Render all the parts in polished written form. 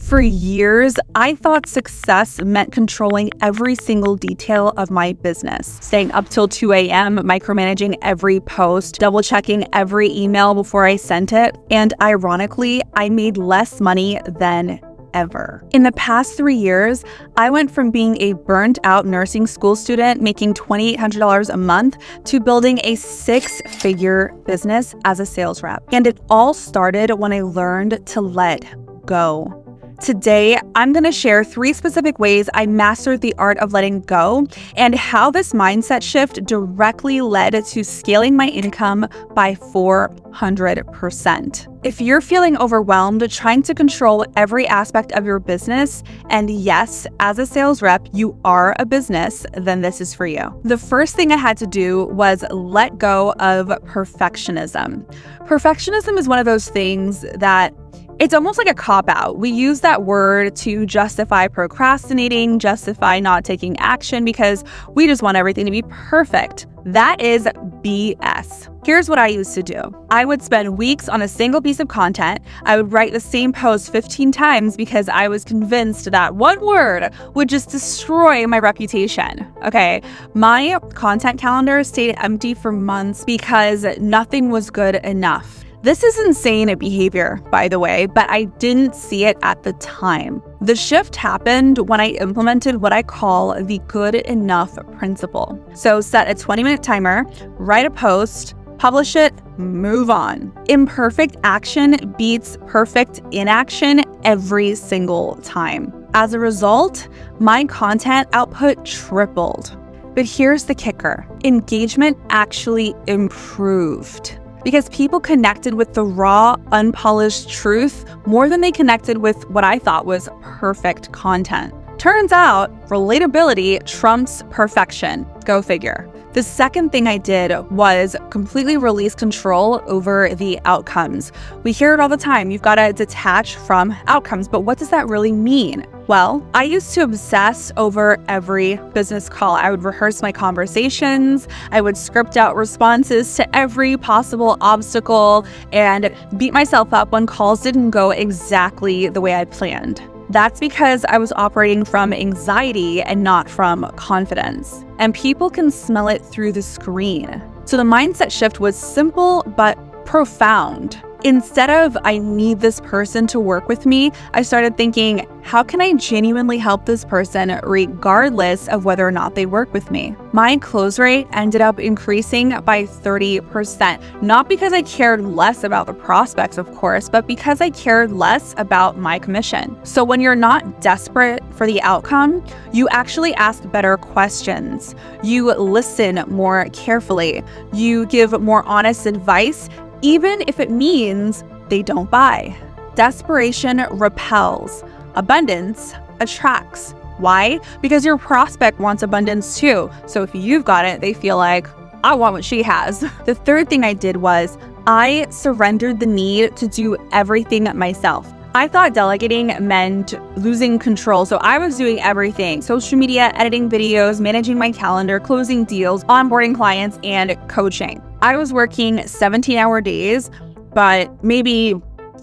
For years, I thought success meant controlling every single detail of my business, staying up till 2 a.m., micromanaging every post, double-checking every email before I sent it, and ironically, I made less money than ever. In the past 3 years, I went from being a burnt-out nursing school student making $2,800 a month to building a 6-figure business as a sales rep. And it all started when I learned to let go. Today, I'm going to share 3 specific ways I mastered the art of letting go and how this mindset shift directly led to scaling my income by 400%. If you're feeling overwhelmed trying to control every aspect of your business, and yes, as a sales rep, you are a business, then this is for you. The first thing I had to do was let go of perfectionism. Perfectionism is one of those things that it's almost like a cop-out. We use that word to justify procrastinating, justify not taking action because we just want everything to be perfect. That is BS. Here's what I used to do. I would spend weeks on a single piece of content. I would write the same post 15 times because I was convinced that one word would just destroy my reputation. Okay, my content calendar stayed empty for months because nothing was good enough. This is insane behavior, by the way, but I didn't see it at the time. The shift happened when I implemented what I call the good enough principle. So set a 20-minute timer, write a post, publish it, move on. Imperfect action beats perfect inaction every single time. As a result, my content output tripled. But here's the kicker. Engagement actually improved, because people connected with the raw, unpolished truth more than they connected with what I thought was perfect content. Turns out, relatability trumps perfection. Go figure. The second thing I did was completely release control over the outcomes. We hear it all the time. You've got to detach from outcomes, but what does that really mean? Well, I used to obsess over every business call. I would rehearse my conversations. I would script out responses to every possible obstacle and beat myself up when calls didn't go exactly the way I planned. That's because I was operating from anxiety and not from confidence. And people can smell it through the screen. So the mindset shift was simple but profound. Instead of, I need this person to work with me, I started thinking, how can I genuinely help this person regardless of whether or not they work with me? My close rate ended up increasing by 30%, not because I cared less about the prospects, of course, but because I cared less about my commission. So when you're not desperate for the outcome, you actually ask better questions. You listen more carefully. You give more honest advice, even if it means they don't buy. Desperation repels. Abundance attracts. Why? Because your prospect wants abundance too. So if you've got it, they feel like, I want what she has. The third thing I did was I surrendered the need to do everything myself. I thought delegating meant losing control, so I was doing everything: social media, editing videos, managing my calendar, closing deals, onboarding clients, and coaching. I was working 17-hour days, but maybe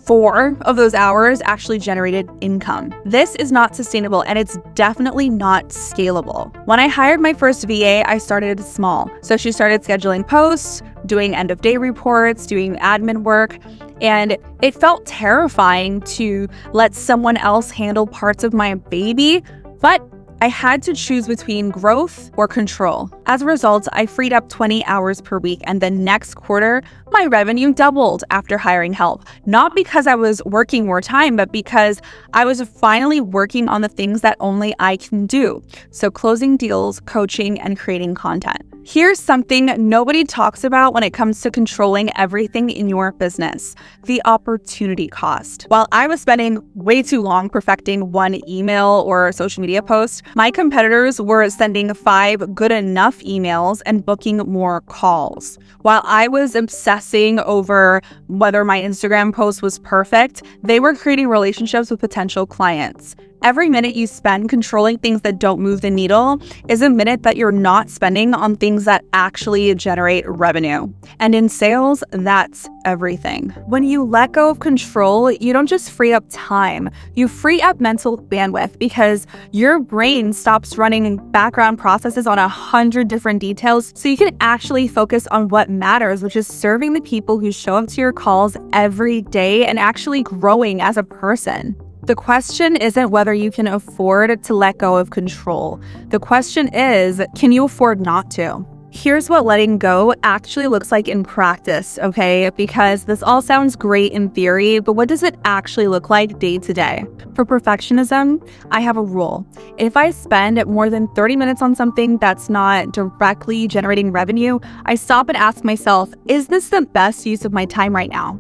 4 of those hours actually generated income. This is not sustainable, and it's definitely not scalable. When I hired my first VA, I started small. So she started scheduling posts, doing end-of-day reports, doing admin work, and it felt terrifying to let someone else handle parts of my baby, but I had to choose between growth or control. As a result, I freed up 20 hours per week, and the next quarter, my revenue doubled after hiring help. Not because I was working more time, but because I was finally working on the things that only I can do. So closing deals, coaching, and creating content. Here's something nobody talks about when it comes to controlling everything in your business: the opportunity cost. While I was spending way too long perfecting one email or social media post, my competitors were sending 5 good enough emails and booking more calls. While I was obsessing over whether my Instagram post was perfect, they were creating relationships with potential clients. Every minute you spend controlling things that don't move the needle is a minute that you're not spending on things that actually generate revenue. And in sales, that's everything. When you let go of control, you don't just free up time, you free up mental bandwidth because your brain stops running background processes on 100 different details so you can actually focus on what matters, which is serving the people who show up to your calls every day and actually growing as a person. The question isn't whether you can afford to let go of control. The question is, can you afford not to? Here's what letting go actually looks like in practice, okay? Because this all sounds great in theory, but what does it actually look like day to day? For perfectionism, I have a rule. If I spend more than 30 minutes on something that's not directly generating revenue, I stop and ask myself, is this the best use of my time right now?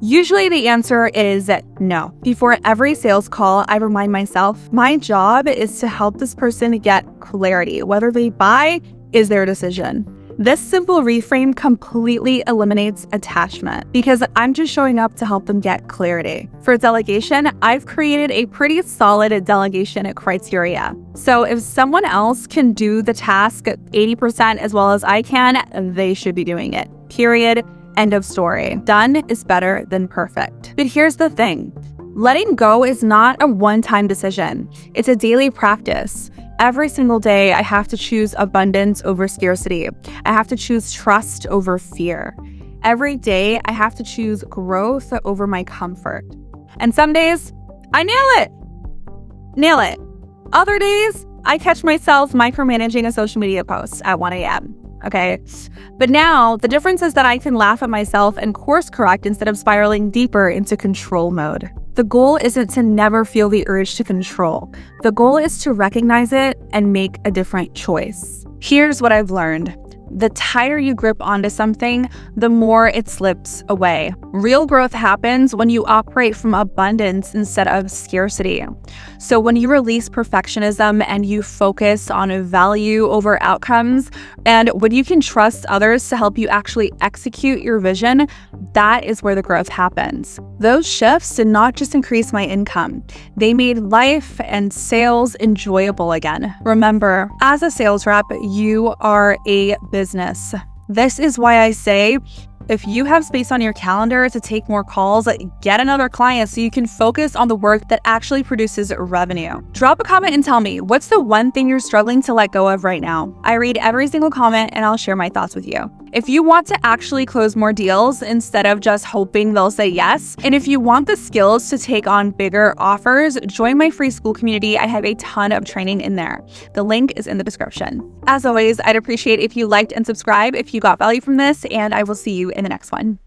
Usually the answer is no. Before every sales call, I remind myself, my job is to help this person get clarity. Whether they buy is their decision. This simple reframe completely eliminates attachment because I'm just showing up to help them get clarity. For delegation, I've created a pretty solid delegation criteria. So if someone else can do the task 80% as well as I can, they should be doing it. Period. End of story. Done is better than perfect. But here's the thing. Letting go is not a one-time decision. It's a daily practice. Every single day, I have to choose abundance over scarcity. I have to choose trust over fear. Every day, I have to choose growth over my comfort. And some days, I nail it. Other days, I catch myself micromanaging a social media post at 1 a.m. Okay. But now the difference is that I can laugh at myself and course correct instead of spiraling deeper into control mode. The goal isn't to never feel the urge to control. The goal is to recognize it and make a different choice. Here's what I've learned. The tighter you grip onto something, the more it slips away. Real growth happens when you operate from abundance instead of scarcity. So when you release perfectionism and you focus on value over outcomes, and when you can trust others to help you actually execute your vision, that is where the growth happens. Those shifts did not just increase my income. They made life and sales enjoyable again. Remember, as a sales rep, you are a business. This is why I say, if you have space on your calendar to take more calls, get another client so you can focus on the work that actually produces revenue. Drop a comment and tell me, what's the one thing you're struggling to let go of right now? I read every single comment and I'll share my thoughts with you. If you want to actually close more deals instead of just hoping they'll say yes, and if you want the skills to take on bigger offers, join my free school community. I have a ton of training in there. The link is in the description. As always, I'd appreciate if you liked and subscribe if you got value from this, and I will see you in the next one.